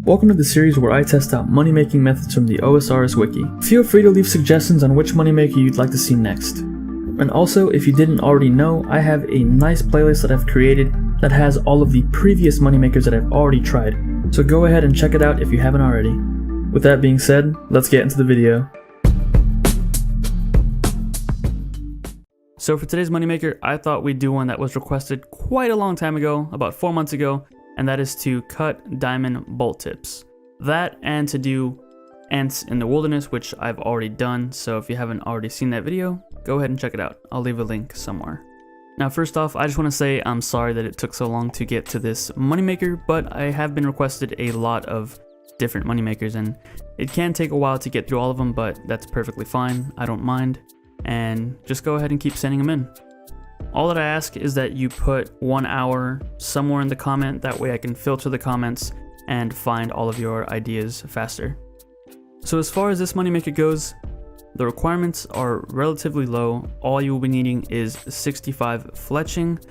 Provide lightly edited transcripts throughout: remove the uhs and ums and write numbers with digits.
Welcome to the series where I test out money-making methods from the OSRS Wiki. Feel free to leave suggestions on which moneymaker you'd like to see next. And also, if you didn't already know, I have a nice playlist that I've created that has all of the previous moneymakers that I've already tried, so go ahead and check it out if you haven't already. With that being said, let's get into the video. So for today's moneymaker, I thought we'd do one that was requested quite a long time ago, about 4 months ago, and that is to cut diamond bolt tips. That and to do ants in the wilderness, which I've already done, so if you haven't already seen that video, go ahead and check it out. I'll leave a link somewhere. Now first off, I just want to say I'm sorry that it took so long to get to this moneymaker, but I have been requested a lot of different moneymakers, and it can take a while to get through all of them, but that's perfectly fine. I don't mind, and just go ahead and keep sending them in. All that I ask is that you put 1 hour somewhere in the comment, that way I can filter the comments and find all of your ideas faster. So as far as this moneymaker goes, the requirements are relatively low. All you will be needing is 65 fletching.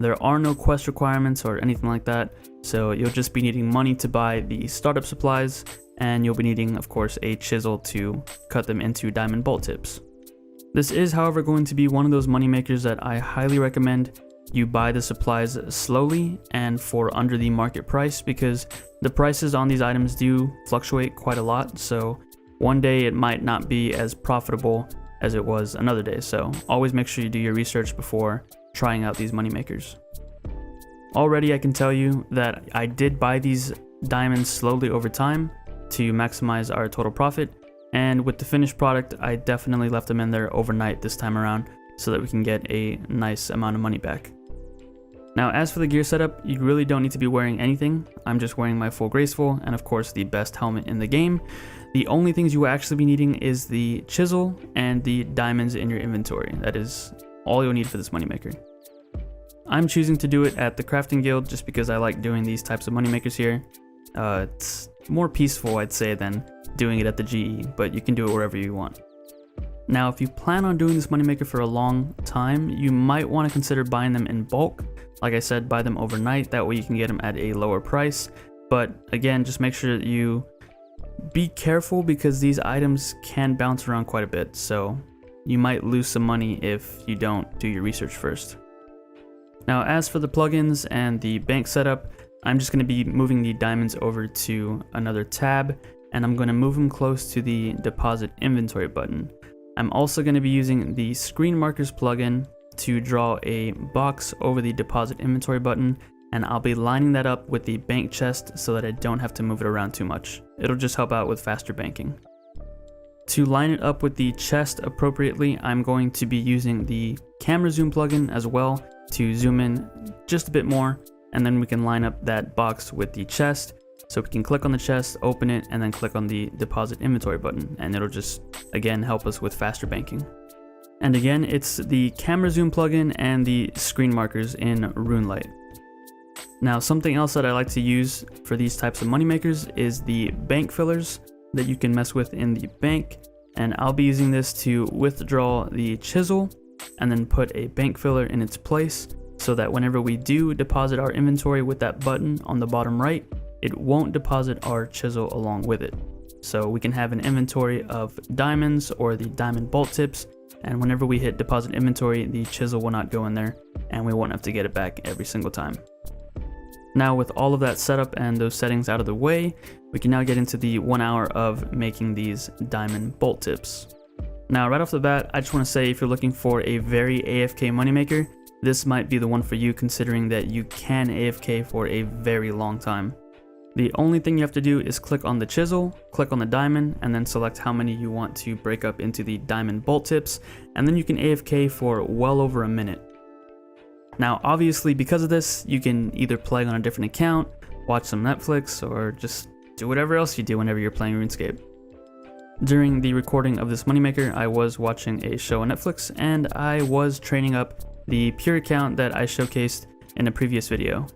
There are no quest requirements or anything like that, so you'll just be needing money to buy the startup supplies, and you'll be needing, of course, a chisel to cut them into diamond bolt tips. This is, however, going to be one of those moneymakers that I highly recommend you buy the supplies slowly and for under the market price, because the prices on these items do fluctuate quite a lot, so one day it might not be as profitable as it was another day, so always make sure you do your research before trying out these moneymakers. Already I can tell you that I did buy these diamonds slowly over time to maximize our total profit, and with the finished product I definitely left them in there overnight this time around so that we can get a nice amount of money back. Now as for the gear setup, you really don't need to be wearing anything. I'm just wearing my full graceful and of course the best helmet in the game. The only things you will actually be needing is the chisel and the diamonds in your inventory. That is all you'll need for this moneymaker. I'm choosing to do it at the crafting guild just because I like doing these types of moneymakers here. It's more peaceful, I'd say, than doing it at the GE, but you can do it wherever you want. Now if you plan on doing this moneymaker for a long time, you might want to consider buying them in bulk. Like I said, buy them overnight, that way you can get them at a lower price. But again, just make sure that you be careful because these items can bounce around quite a bit, so you might lose some money if you don't do your research first. Now as for the plugins and the bank setup, I'm just going to be moving the diamonds over to another tab, and I'm going to move them close to the deposit inventory button. I'm also going to be using the screen markers plugin to draw a box over the deposit inventory button, and I'll be lining that up with the bank chest so that I don't have to move it around too much. It'll just help out with faster banking. To line it up with the chest appropriately, I'm going to be using the camera zoom plugin as well to zoom in just a bit more, and then we can line up that box with the chest. So we can click on the chest, open it, and then click on the deposit inventory button, and it'll just, again, help us with faster banking. And again, it's the camera zoom plugin and the screen markers in Lawliet. Now something else that I like to use for these types of moneymakers is the bank fillers that you can mess with in the bank, and I'll be using this to withdraw the chisel and then put a bank filler in its place so that whenever we do deposit our inventory with that button on the bottom right, it won't deposit our chisel along with it. So we can have an inventory of diamonds or the diamond bolt tips, and whenever we hit deposit inventory, the chisel will not go in there and we won't have to get it back every single time. Now with all of that setup and those settings out of the way, we can now get into the 1 hour of making these diamond bolt tips. Now right off the bat, I just want to say if you're looking for a very AFK moneymaker, this might be the one for you, considering that you can AFK for a very long time. The only thing you have to do is click on the chisel, click on the diamond, and then select how many you want to break up into the diamond bolt tips, and then you can AFK for well over a minute. Now obviously because of this, you can either play on a different account, watch some Netflix, or just do whatever else you do whenever you're playing RuneScape. During the recording of this moneymaker, I was watching a show on Netflix, and I was training up the pure account that I showcased in a previous video.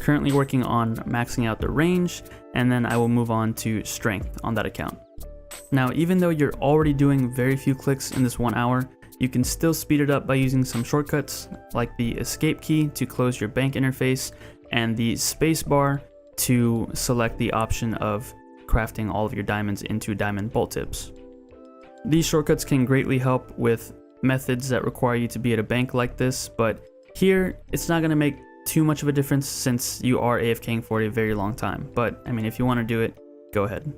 Currently working on maxing out the range, and then I will move on to strength on that account. Now even though you're already doing very few clicks in this 1 hour, you can still speed it up by using some shortcuts like the escape key to close your bank interface and the space bar to select the option of crafting all of your diamonds into diamond bolt tips. These shortcuts can greatly help with methods that require you to be at a bank like this, but here it's not going to make too much of a difference since you are AFKing for a very long time. But I mean, if you want to do it, go ahead.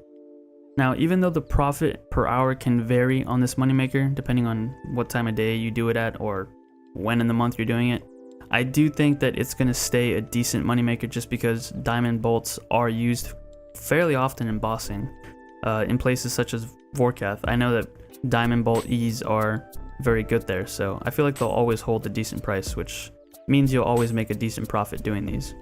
Now, even though the profit per hour can vary on this moneymaker depending on what time of day you do it at or when in the month you're doing it, I do think that it's going to stay a decent moneymaker just because diamond bolts are used fairly often in bossing. In places such as Vorkath, I know that diamond bolt E's are very good there, so I feel like they'll always hold a decent price, which means you'll always make a decent profit doing these.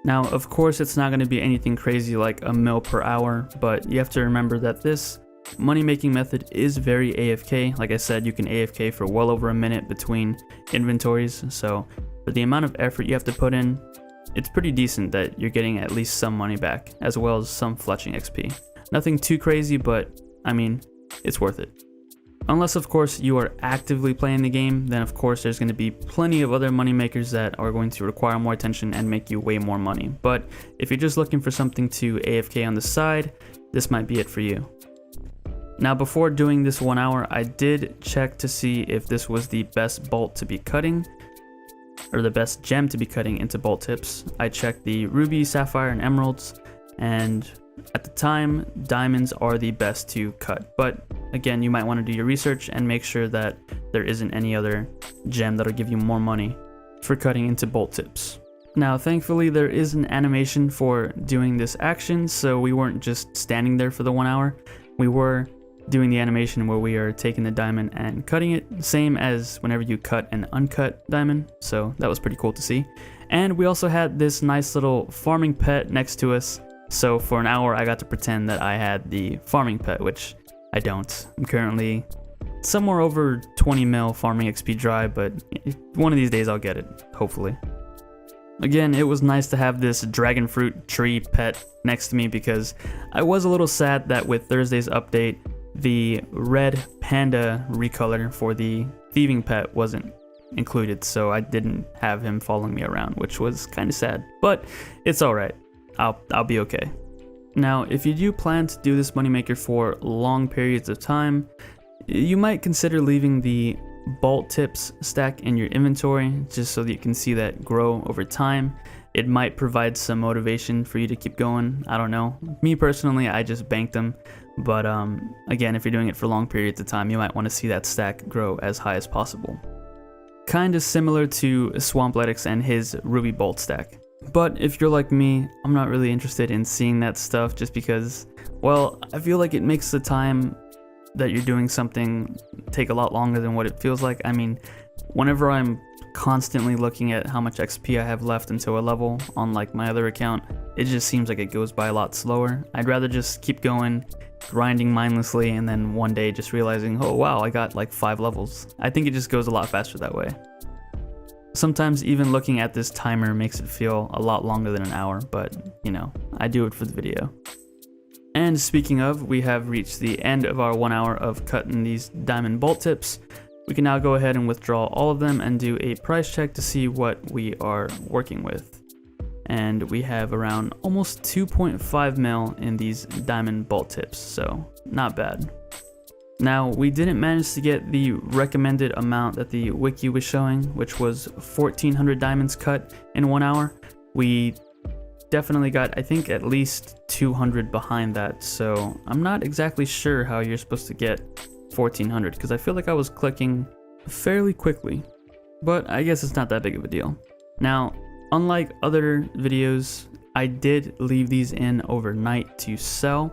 Now, of course, it's not going to be anything crazy like a mil per hour, but you have to remember that this money-making method is very AFK. Like I said, you can AFK for well over a minute between inventories, so for the amount of effort you have to put in, it's pretty decent that you're getting at least some money back, as well as some fletching XP. Nothing too crazy, but I mean, it's worth it. Unless, of course, you are actively playing the game, then of course there's going to be plenty of other money makers that are going to require more attention and make you way more money. But if you're just looking for something to AFK on the side, this might be it for you. Now, before doing this 1 hour, I did check to see if this was the best bolt to be cutting, or the best gem to be cutting into bolt tips. I checked the ruby, sapphire, and emeralds, and at the time, diamonds are the best to cut. But again, you might want to do your research and make sure that there isn't any other gem that'll give you more money for cutting into bolt tips. Now, thankfully, there is an animation for doing this action, so we weren't just standing there for the 1 hour. We were doing the animation where we are taking the diamond and cutting it, same as whenever you cut an uncut diamond, so that was pretty cool to see. And we also had this nice little farming pet next to us, so for an hour I got to pretend that I had the farming pet, which I don't. I'm currently somewhere over 20 mil farming XP dry, but one of these days I'll get it, hopefully. Again, it was nice to have this dragon fruit tree pet next to me because I was a little sad that with Thursday's update, the red panda recolor for the thieving pet wasn't included, so I didn't have him following me around, which was kind of sad, but it's alright. I'll be okay. Now, if you do plan to do this moneymaker for long periods of time, you might consider leaving the bolt tips stack in your inventory just so that you can see that grow over time. It might provide some motivation for you to keep going. I don't know. Me personally, I just banked them. But again, if you're doing it for long periods of time, you might want to see that stack grow as high as possible. Kind of similar to Swampletics and his ruby bolt stack. But if you're like me, I'm not really interested in seeing that stuff just because, well, I feel like it makes the time that you're doing something take a lot longer than what it feels like. I mean, whenever I'm constantly looking at how much XP I have left until a level on like my other account, it just seems like it goes by a lot slower. I'd rather just keep going, grinding mindlessly, and then one day just realizing, oh wow, I got like 5 levels. I think it just goes a lot faster that way. Sometimes even looking at this timer makes it feel a lot longer than an hour, but you know, I do it for the video. And speaking of, we have reached the end of our 1 hour of cutting these diamond bolt tips. We can now go ahead and withdraw all of them and do a price check to see what we are working with. And we have around almost 2.5 mil in these diamond bolt tips, so not bad. Now, we didn't manage to get the recommended amount that the wiki was showing, which was 1,400 diamonds cut in 1 hour. We definitely got, I think, at least 200 behind that, so I'm not exactly sure how you're supposed to get 1,400 because I feel like I was clicking fairly quickly, but I guess it's not that big of a deal. Now, unlike other videos, I did leave these in overnight to sell.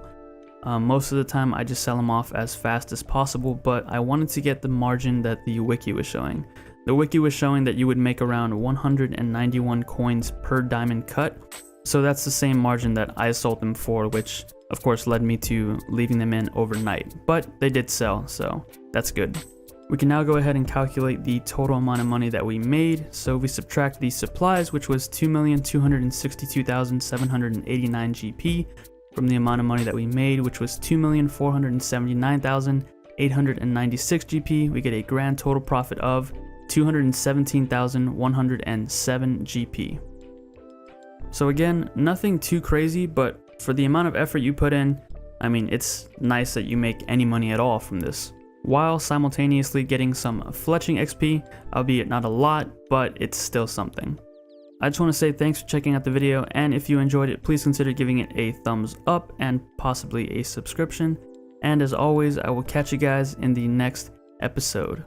Most of the time I just sell them off as fast as possible, but I wanted to get the margin that the wiki was showing. The wiki was showing that you would make around 191 coins per diamond cut, so that's the same margin that I sold them for, which of course led me to leaving them in overnight, but they did sell, so that's good. We can now go ahead and calculate the total amount of money that we made. So we subtract the supplies, which was 2,262,789 GP, from the amount of money that we made, which was 2,479,896 GP. We get a grand total profit of 217,107 GP. So again, nothing too crazy, but for the amount of effort you put in, I mean, it's nice that you make any money at all from this, while simultaneously getting some fletching XP, albeit not a lot, but it's still something. I just want to say thanks for checking out the video, and if you enjoyed it, please consider giving it a thumbs up and possibly a subscription. And as always, I will catch you guys in the next episode.